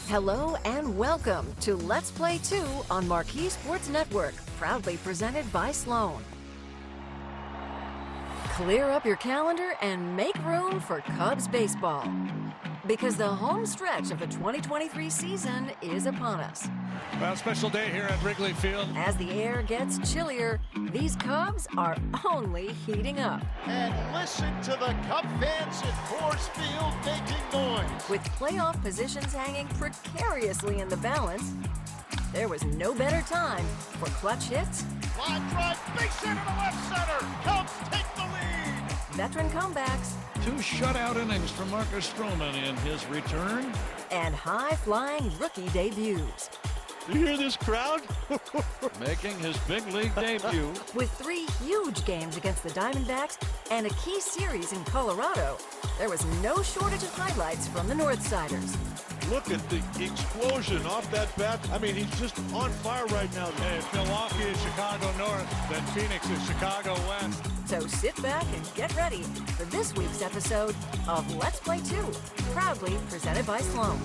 Hello and welcome to Let's Play 2 on MARQ Sports Network, proudly presented by Sloan. Clear up your calendar and make room for Cubs baseball, because the home stretch of the 2023 season is upon us. Well, special day here at Wrigley Field. As the air gets chillier, these Cubs are only heating up. And listen to the Cub fans at Coors Field making noise. With playoff positions hanging precariously in the balance, there was no better time for clutch hits, Line drive, base hit into left center. Cubs take the lead. veteran comebacks, 2 shutout innings from Marcus Stroman in his return. and high-flying rookie debuts. You hear this crowd? Making his big league debut. With 3 huge games against the Diamondbacks and a key series in Colorado, there was no shortage of highlights from the Northsiders. Look at the explosion off that bat. I mean, he's just on fire right now. Hey, if Milwaukee is Chicago North, then Phoenix is Chicago West. So sit back and get ready for this week's episode of Let's Play 2, proudly presented by Sloan.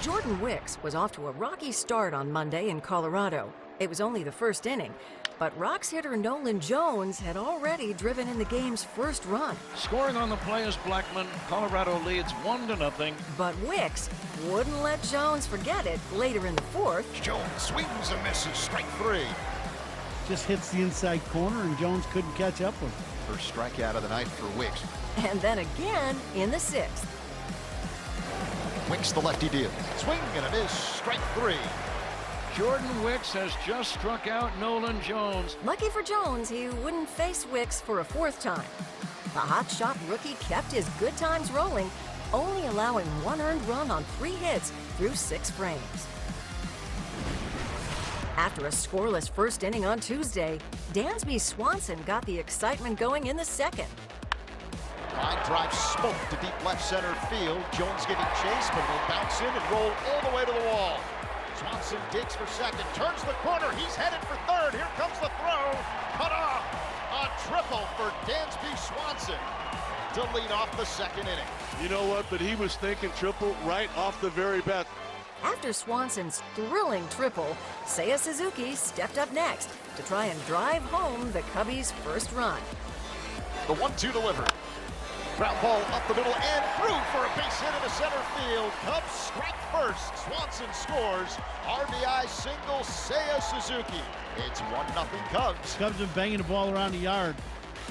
Jordan Wicks was off to a rocky start on Monday in Colorado. It was only the first inning, but Rocks hitter Nolan Jones had already driven in the game's first run. Scoring on the play is Blackman. Colorado leads 1-0. But Wicks wouldn't let Jones forget it later in the fourth. Jones swings and misses. Strike 3. Just hits the inside corner, and Jones couldn't catch up with him. First strikeout of the night for Wicks. And then again in the sixth. Wicks the lefty deal. Swing and a miss. Strike 3. Jordan Wicks has just struck out Nolan Jones. Lucky for Jones, he wouldn't face Wicks for a fourth time. The hotshot rookie kept his good times rolling, only allowing 1 earned run on 3 hits through 6 frames. After a scoreless first inning on Tuesday, Dansby Swanson got the excitement going in the second. Line drive smoke to deep left center field. Jones giving chase, but will bounce in and roll all the way to the wall. Swanson digs for second, turns the corner. He's headed for third. Here comes the throw. Cut off. A triple for Dansby Swanson to lead off the second inning. You know what? But he was thinking triple right off the very bat. After Swanson's thrilling triple, Seiya Suzuki stepped up next to try and drive home the Cubbies' first run. The 1-2 delivered. Ground ball up the middle and through for a base hit into center field. Cubs strike first. Swanson scores. RBI single, Seiya Suzuki. It's 1-0 Cubs. Cubs been banging the ball around the yard.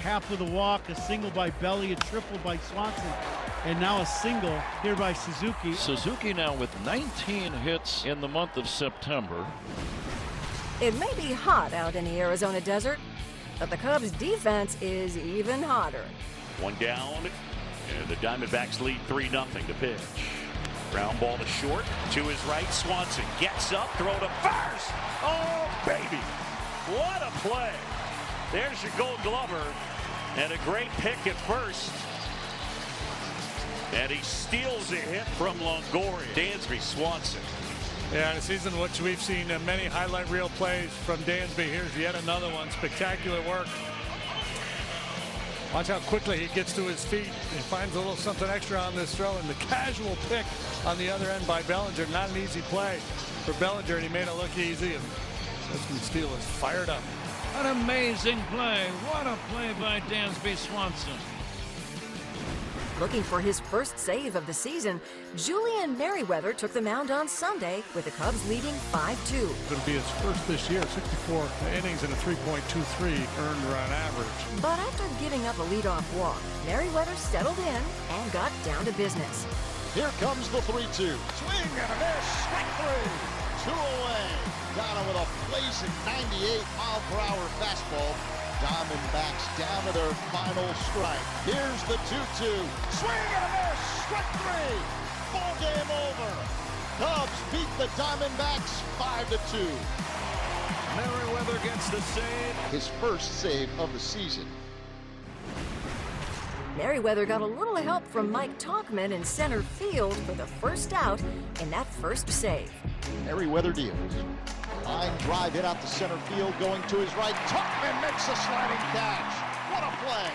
Half with a walk, a single by Belly, a triple by Swanson, and now a single here by Suzuki. Suzuki now with 19 hits in the month of September. It may be hot out in the Arizona desert, but the Cubs' defense is even hotter. 1 down, and the Diamondbacks lead 3-0 to pitch. Ground ball to short, to his right, Swanson gets up, throw to first. Oh, baby, what a play. There's your Gold Glover, and a great pick at first. And he steals a hit from Longoria. Dansby Swanson. Yeah, in a season in which we've seen many highlight reel plays from Dansby. Here's yet another one. Spectacular work. Watch how quickly he gets to his feet. He finds a little something extra on this throw, and the casual pick on the other end by Bellinger. Not an easy play for Bellinger, and he made it look easy. And Justin Steele is fired up. An amazing play. What a play by Dansby Swanson. Looking for his first save of the season, Julian Merriweather took the mound on Sunday with the Cubs leading 5-2. Going to be his first this year. 64 innings and a 3.23 earned run average. But after giving up a leadoff walk, Merriweather settled in and got down to business. Here comes the 3-2. Swing and a miss. Strike 3. 2 away. Got him with a blazing 98-mile-per-hour fastball. Diamondbacks down to their final strike. Here's the 2-2. Swing and a miss. Strike 3. Ball game over. Cubs beat the Diamondbacks 5-2. Merriweather gets the save. His first save of the season. Merriweather got a little help from Mike Talkman in center field for the first out in that first save. Merriweather deals. Line drive hit out to center field, going to his right. Tuckman makes a sliding catch. What a play.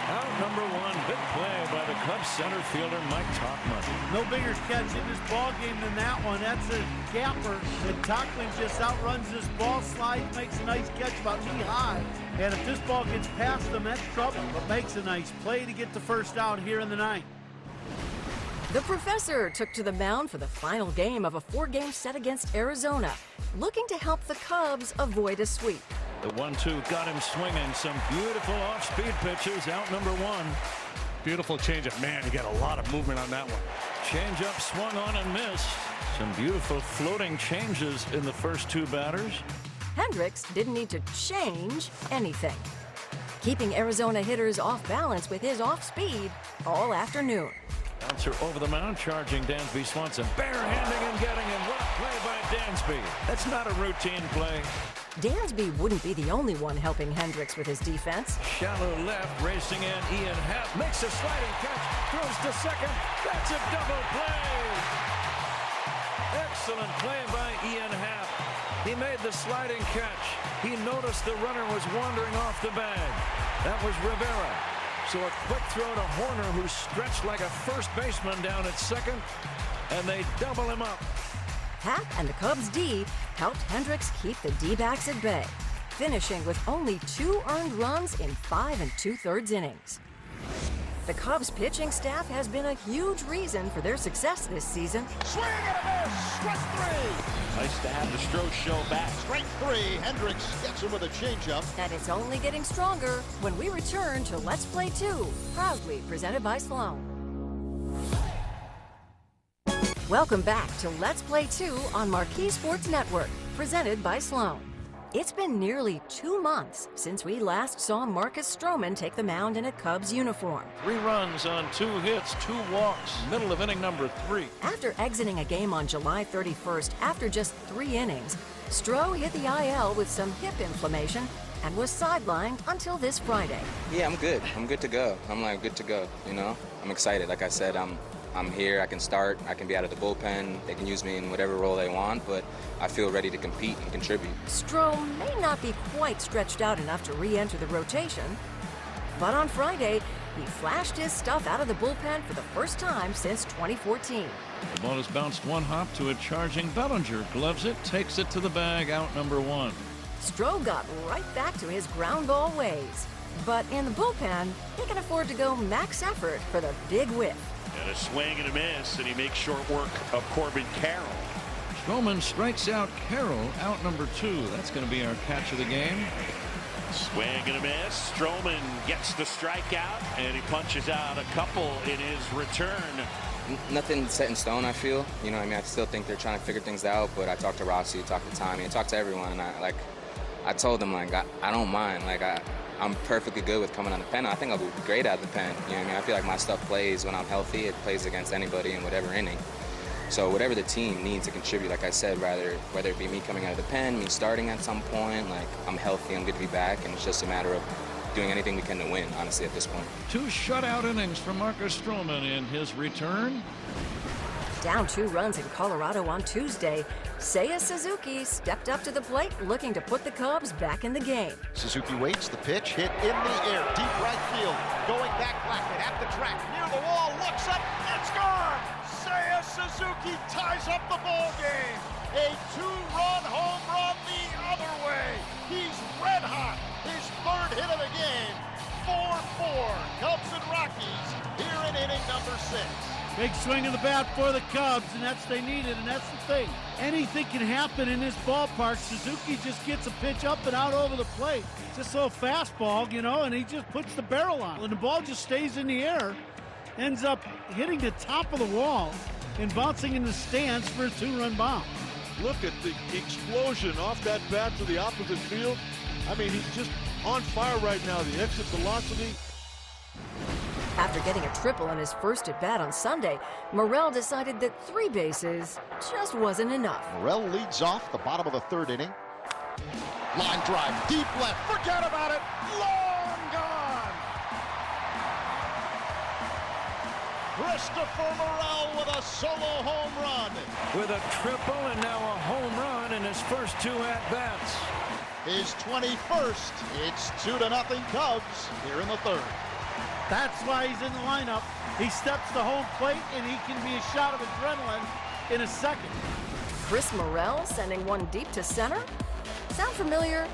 Out number one, big play by the Cubs center fielder Mike Tauchman. No bigger catch in this ball game than that one. That's a gapper, and Tauchman just outruns this ball, slides, makes a nice catch about knee high. And if this ball gets past them, that's trouble. But makes a nice play to get the first out here in the ninth. The professor took to the mound for the final game of a 4-game set against Arizona, looking to help the Cubs avoid a sweep. The 1-2 got him swinging. Some beautiful off-speed pitches. Out number one. Beautiful changeup. Man, he got a lot of movement on that one. Changeup swung on and missed. Some beautiful floating changes in the first two batters. Hendricks didn't need to change anything, keeping Arizona hitters off balance with his off-speed all afternoon. Bouncer over the mound, charging Dansby Swanson. Barehanding and getting him. What a play by Dansby. That's not a routine play. Dansby wouldn't be the only one helping Hendricks with his defense. Shallow left, racing in. Ian Happ makes a sliding catch, throws to second. That's a double play. Excellent play by Ian Happ. He made the sliding catch. He noticed the runner was wandering off the bag. That was Rivera. So a quick throw to Horner, who stretched like a first baseman down at second, and they double him up. Happ and the Cubs' D helped Hendricks keep the D-backs at bay, finishing with only 2 earned runs in 5 2/3 innings. The Cubs' pitching staff has been a huge reason for their success this season. Swing and a miss. Strike three. Nice to have the Stroh show back. Strike three. Hendricks gets him with a changeup. And it's only getting stronger when we return to Let's Play 2, proudly presented by Sloan. Welcome back to Let's Play 2 on MARQ Sports Network, presented by Sloan. It's been nearly 2 months since we last saw Marcus Stroman take the mound in a Cubs uniform. 3 runs on 2 hits, 2 walks, middle of inning number 3. After exiting a game on July 31st after just 3 innings, Stroh hit the IL with some hip inflammation and was sidelined until this Friday. Yeah, I'm good. I'm good to go. I'm like good to go, you know? I'm excited. Like I said, I'm here, I can start, I can be out of the bullpen, they can use me in whatever role they want, but I feel ready to compete and contribute. Stroh may not be quite stretched out enough to re-enter the rotation, but on Friday, he flashed his stuff out of the bullpen for the first time since 2014. The ball is bounced 1 hop to a charging Bellinger. Gloves it, takes it to the bag, out number 1. Stroh got right back to his ground ball ways, but in the bullpen, he can afford to go max effort for the big whiff. And a swing and a miss, and he makes short work of Corbin Carroll. Stroman strikes out Carroll, out number 2. That's going to be our catch of the game. Swing and a miss. Stroman gets the strikeout, and he punches out a couple in his return. Nothing set in stone, I feel. You know what I mean? I still think they're trying to figure things out, but I talked to Rossi, talked to Tommy, I talked to everyone, and I told them, like, I don't mind. Like, I'm perfectly good with coming on the pen. I think I'll be great at the pen. You know what I mean? I feel like my stuff plays when I'm healthy. It plays against anybody in whatever inning. So whatever the team needs to contribute, like I said, whether it be me coming out of the pen, me starting at some point, like I'm healthy, I'm good to be back, and it's just a matter of doing anything we can to win, honestly, at this point. 2 shutout innings for Marcus Stroman in his return. Down 2 runs in Colorado on Tuesday, Seiya Suzuki stepped up to the plate looking to put the Cubs back in the game. Suzuki waits, the pitch hit in the air, deep right field. Going back Blackman at the track, near the wall, looks up, it's gone! Seiya Suzuki ties up the ball game. A 2-run home run the other way. He's red hot. His 3rd hit of the game. 4-4. Cubs and Rockies here in inning number 6. Big swing of the bat for the Cubs, and that's what they needed, and that's the thing. Anything can happen in this ballpark. Suzuki just gets a pitch up and out over the plate. Just a little fastball, you know, and he just puts the barrel on. And the ball just stays in the air, ends up hitting the top of the wall and bouncing in the stands for a 2-run bomb. Look at the explosion off that bat to the opposite field. I mean, he's just on fire right now. The exit velocity. After getting a triple in his first at-bat on Sunday, Morel decided that 3 bases just wasn't enough. Morel leads off the bottom of the 3rd inning. Line drive, deep left, forget about it, long gone! Christopher Morel with a solo home run. With a triple and now a home run in his first 2 at-bats. His 21st. It's 2-0 Cubs here in the 3rd. That's why he's in the lineup. He steps to home plate, and he can be a shot of adrenaline in a second. Chris Morrell sending one deep to center? Sound familiar?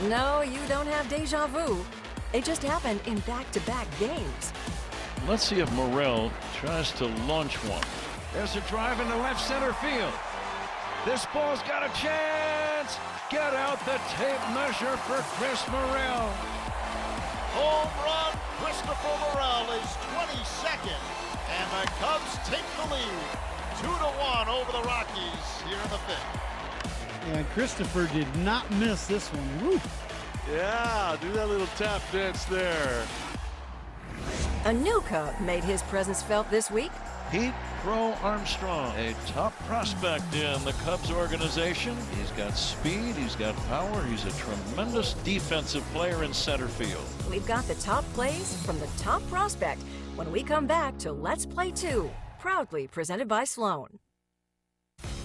No, you don't have deja vu. It just happened in back-to-back games. Let's see if Morrell tries to launch one. There's a drive into left center field. This ball's got a chance. Get out the tape measure for Chris Morrell. Home run, Christopher Morrell is 22nd, and the Cubs take the lead 2-1 over the Rockies here in the fifth. And Christopher did not miss this one. Woo. Yeah, do that little tap dance there. A new Cub made his presence felt this week. Pete Crow Armstrong, a top prospect in the Cubs organization. He's got speed, he's got power, he's a tremendous defensive player in center field. We've got the top plays from the top prospect when we come back to Let's Play 2, proudly presented by Sloan.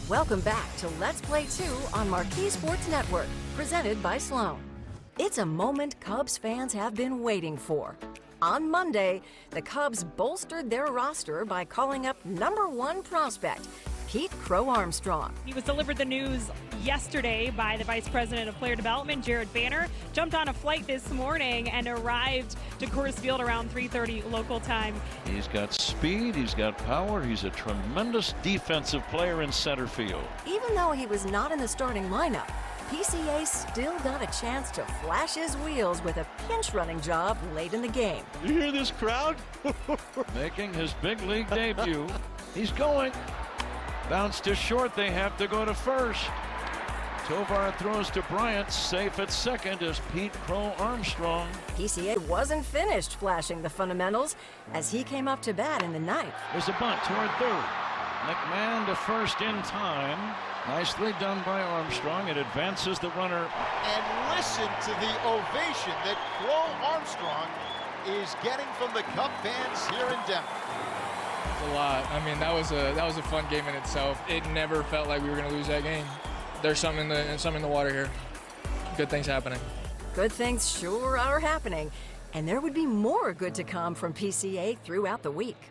Welcome back to Let's Play 2 on MARQ Sports Network, presented by Sloan. It's a moment Cubs fans have been waiting for. On Monday, the Cubs bolstered their roster by calling up #1 prospect, Pete Crow Armstrong. He was delivered the news yesterday by the Vice President of Player Development, Jared Banner. Jumped on a flight this morning and arrived to Coors Field around 3:30 local time. He's got speed, he's got power, he's a tremendous defensive player in center field. Even though he was not in the starting lineup, PCA still got a chance to flash his wheels with a pinch running job late in the game. You hear this crowd? Making his big league debut. He's going. Bounce to short, they have to go to first. Tovar throws to Bryant, safe at second as Pete Crow Armstrong. PCA wasn't finished flashing the fundamentals as he came up to bat in the ninth. There's a bunt toward third. McMahon to first in time. Nicely done by Armstrong. It advances the runner. And listen to the ovation that Crow Armstrong is getting from the Cub fans here in Denver. A lot. I mean, that was a fun game in itself. It never felt like we were going to lose that game. There's some in the water here. Good things happening. Good things sure are happening, and there would be more good to come from PCA throughout the week.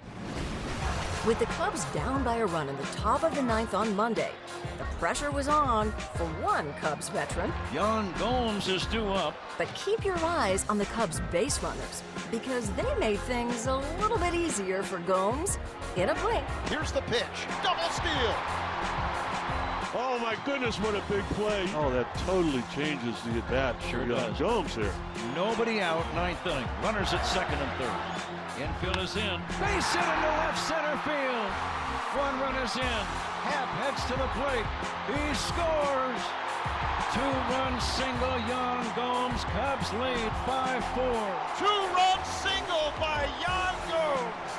With the Cubs down by a run in the top of the ninth on Monday, the pressure was on for one Cubs veteran. Yan Gomes is due up. But keep your eyes on the Cubs base runners, because they made things a little bit easier for Gomes in a blink. Here's the pitch. Double steal. Oh my goodness, what a big play. Oh, that totally changes the at-bat. Sure does. Gomes here. Nobody out, ninth inning. Runners at second and third. Infield is in. Base hit into left center field. One run is in. Happ heads to the plate. He scores. Two-run single. Yan Gomes. Cubs lead 5-4. Two-run single by Yan Gomes.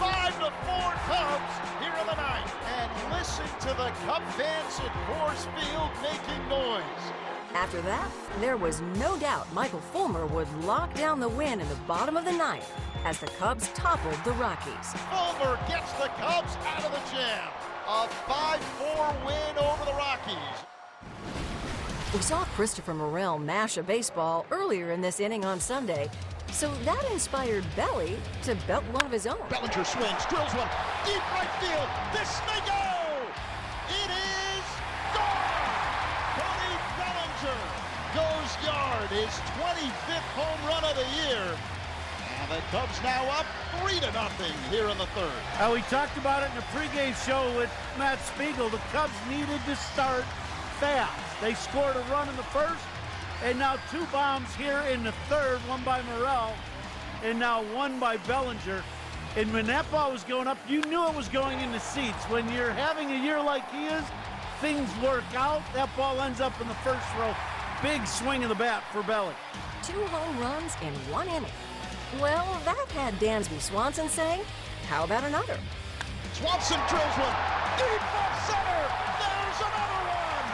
5-4 Cubs here in the ninth. And listen to the Cub fans at Coors Field making noise. After that, there was no doubt Michael Fulmer would lock down the win in the bottom of the ninth as the Cubs toppled the Rockies. Fulmer gets the Cubs out of the jam. A 5-4 win over the Rockies. We saw Christopher Morrell mash a baseball earlier in this inning on Sunday, so that inspired Belly to belt one of his own. Bellinger swings, drills one, deep right field. This may go. It is gone. Cody Bellinger goes yard, his 25th home run of the year. And the Cubs now up 3-0 here in the third. We talked about it in the pregame show with Matt Spiegel. The Cubs needed to start fast. They scored a run in the first, and now two bombs here in the third, one by Morrell, and now one by Bellinger. And when that ball was going up, you knew it was going in the seats. When you're having a year like he is, things work out. That ball ends up in the first row. Big swing of the bat for Belly. 2 home runs in 1 inning. Well, that had Dansby Swanson saying, how about another? Swanson drills one, deep left center. There's another one.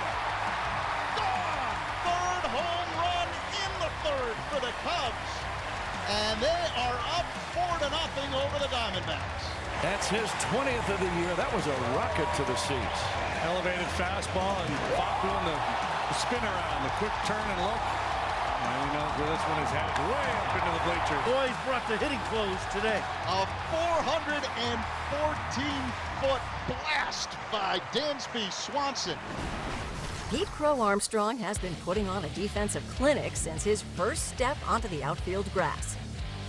Gone. Third home run in the third for the Cubs. And they are up 4-0 over the Diamondbacks. That's his 20th of the year. That was a rocket to the seats. Elevated fastball and Bach doing the spin around, the quick turn and look. And he knows with this one his head way up into the bleachers. Boys brought the hitting clothes today. A 414-foot blast by Dansby Swanson. Pete Crow Armstrong has been putting on a defensive clinic since his first step onto the outfield grass.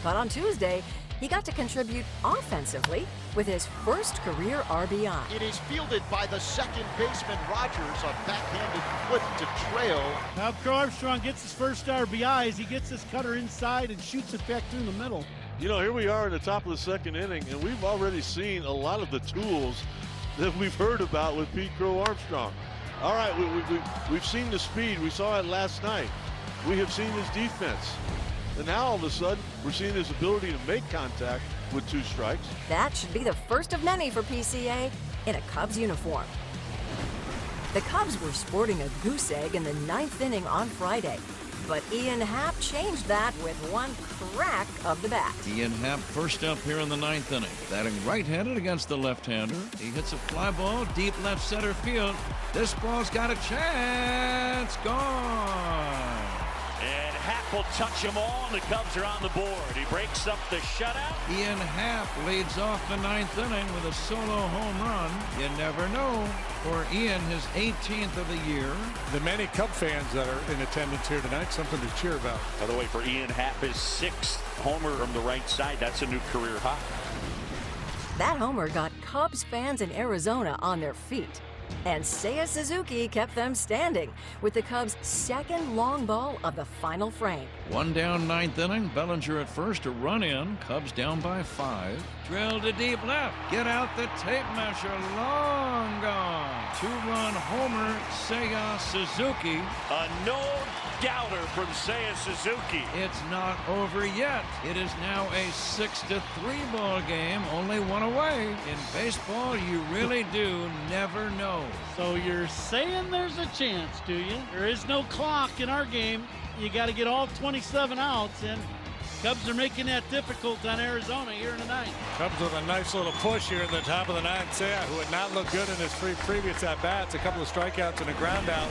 But on Tuesday, he got to contribute offensively with his first career RBI. It is fielded by the second baseman Rogers, a backhanded flip to trail. Now Crow Armstrong gets his first RBI as he gets his cutter inside and shoots it back through the middle. You know, here we are in the top of the second inning, and we've already seen a lot of the tools that we've heard about with Pete Crow Armstrong. All right, we've seen the speed. We saw it last night. We have seen his defense. And now all of a sudden, we're seeing his ability to make contact with 2 strikes. That should be the first of many for PCA in a Cubs uniform. The Cubs were sporting a goose egg in the 9th inning on Friday, but Ian Happ changed that with one crack of the bat. Ian Happ first up here in the 9th inning. Batting right-handed against the left-hander. He hits a fly ball deep left center field. This ball's got a chance. Gone. And Happ will touch them all, and the Cubs are on the board. He breaks up the shutout. Ian Happ leads off the 9th inning with a solo home run. You never know. For Ian, his 18th of the year. The many Cub fans that are in attendance here tonight, something to cheer about. By the way, for Ian Happ, his 6th homer from the right side. That's a new career high. That homer got Cubs fans in Arizona on their feet. And Seiya Suzuki kept them standing with the Cubs' second long ball of the final frame. 1 down, 9th inning. Bellinger at first, a run in. Cubs down by 5. Drill to deep left. Get out the tape measure. Long gone. 2-run homer, Seiya Suzuki. A no-doubter from Seiya Suzuki. It's not over yet. It is now a 6-3 ball game, only 1 away. In baseball, you really do never know. So you're saying there's a chance, do you? There is no clock in our game. You got to get all 27 outs, and Cubs are making that difficult on Arizona here tonight. Cubs with a nice little push here in the top of the 9th. Seiya, who had not looked good in his previous at-bats, a couple of strikeouts and a ground out.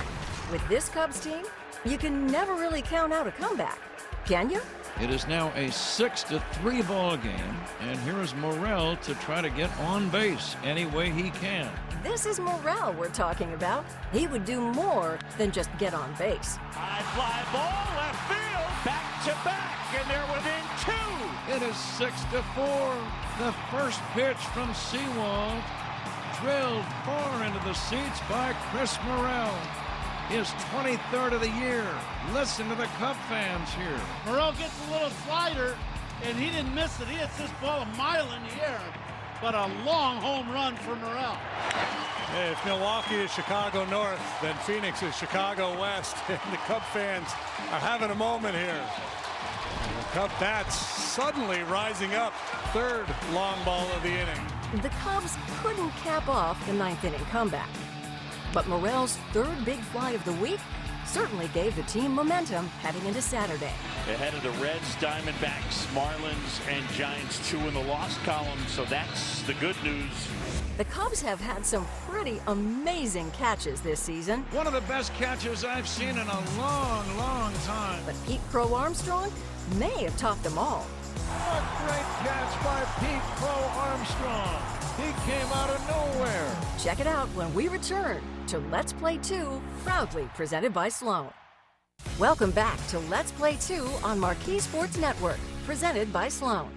With this Cubs team, you can never really count out a comeback, can you? It is now a 6-3 ball game, and here is Morel to try to get on base any way he can. This is Morel we're talking about. He would do more than just get on base. High fly ball, left field, back to back, and they're within 2. It is 6-4. The first pitch from Sewald, drilled far into the seats by Chris Morel. His 23rd of the year. Listen to the Cub fans here. Morel gets a little slider, and he didn't miss it. He hits this ball a mile in the air, but a long home run for Morel. Hey, if Milwaukee is Chicago North, then Phoenix is Chicago West. And the Cub fans are having a moment here. And the Cub bats suddenly rising up. 3rd long ball of the inning. The Cubs couldn't cap off the 9th inning comeback. But Morel's 3rd big fly of the week certainly gave the team momentum heading into Saturday. Ahead of the Reds, Diamondbacks, Marlins, and Giants, 2 in the loss column, so that's the good news. The Cubs have had some pretty amazing catches this season. One of the best catches I've seen in a long, long time. But Pete Crow Armstrong may have topped them all. A great catch by Pete Crow Armstrong. He came out of nowhere. Check it out when we return to Let's Play 2, proudly presented by Sloan. Welcome back to Let's Play 2 on MARQ Sports Network, presented by Sloan.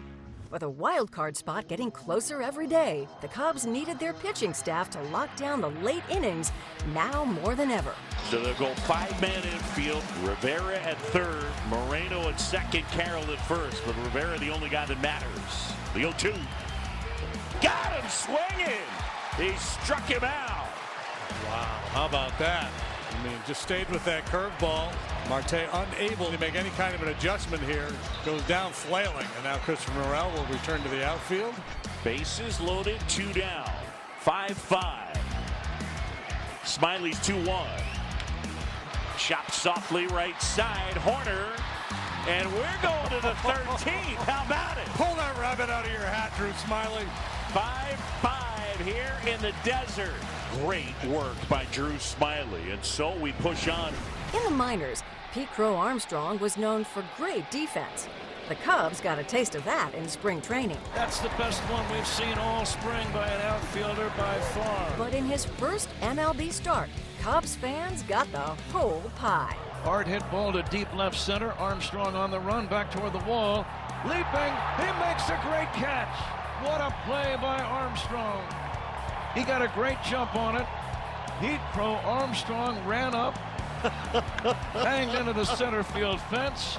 With a wild card spot getting closer every day, the Cubs needed their pitching staff to lock down the late innings now more than ever. So they'll go 5-man infield. Rivera at 3rd, Moreno at 2nd, Carroll at 1st. But Rivera the only guy that matters. The 0-2. Got him swinging. He struck him out. Wow, how about that? I mean, just stayed with that curveball. Marte unable to make any kind of an adjustment here. Goes down flailing, and now Christopher Morel will return to the outfield. Bases loaded, 2 down. 5-5. Smiley's 2-1. Chopped softly right side. Horner. And we're going to the 13th. How about it? Pull that rabbit out of your hat, Drew Smiley. 5-5 here in the desert. Great work by Drew Smiley. And so we push on In the minors, Pete Crow Armstrong was known for great defense. The Cubs got a taste of that in spring training. That's the best one we've seen all spring by an outfielder by far. But in his first MLB start, Cubs fans got the whole pie. Hard hit ball to deep left center. Armstrong on the run back toward the wall. Leaping, he makes a great catch. What a play by Armstrong. He got a great jump on it. Pete Crow Armstrong ran up, banged into the center field fence.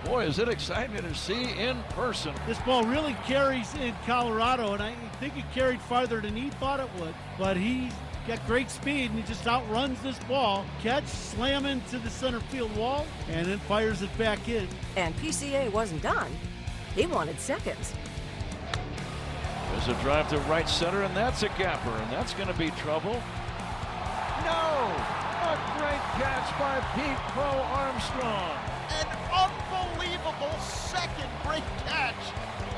Boy, is it exciting to see in person. This ball really carries in Colorado, and I think it carried farther than he thought it would. But he got great speed, and he just outruns this ball. Catch, slam into the center field wall, and then fires it back in. And PCA wasn't done. He wanted seconds. There's a drive to right center, and that's a gapper, and that's going to be trouble. No! A great catch by Pete Crow Armstrong. An unbelievable second great catch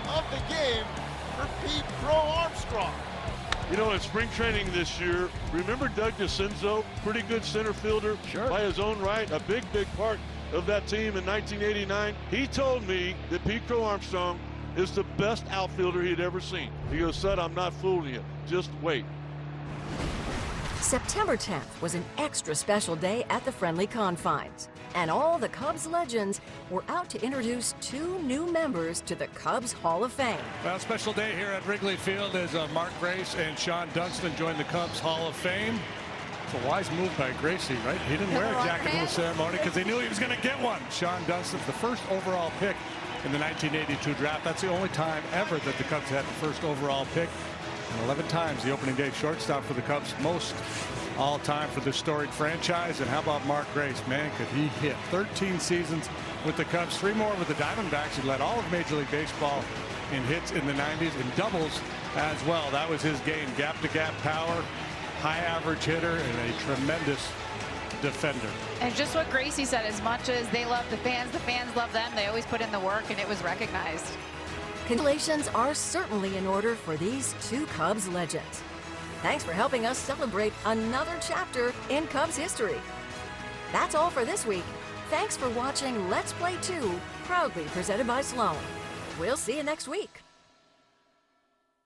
of the game for Pete Crow Armstrong. You know, in spring training this year, remember Doug DeCenzo, pretty good center fielder by his own right, a big part of that team in 1989. He told me that Pete Crow Armstrong is the best outfielder he'd ever seen. He goes, "Son, I'm not fooling you. Just wait." September 10th was an extra special day at the friendly confines, and all the Cubs legends were out to introduce 2 new members to the Cubs Hall of Fame. Well, special day here at Wrigley Field as MARQ Grace and Sean Dunston joined the Cubs Hall of Fame. It's a wise move by Gracie, right? He didn't wear a jacket to the ceremony because he knew he was going to get one. Sean Dunston's the first overall pick in the 1982 draft. That's the only time ever that the Cubs had the first overall pick. And 11 times the opening day shortstop for the Cubs, most all time for this storied franchise. And how about MARQ Grace? Man, could he hit. 13 seasons with the Cubs, 3 more with the Diamondbacks. He led all of Major League Baseball in hits in the 90s and doubles as well. That was his game. Gap-to-gap power, high average hitter, and a tremendous defender. And just what Gracie said, as much as they love the fans love them. They always put in the work, and it was recognized. Congratulations are certainly in order for these 2 Cubs legends. Thanks for helping us celebrate another chapter in Cubs history. That's all for this week. Thanks for watching Let's Play 2, proudly presented by Sloan. We'll see you next week.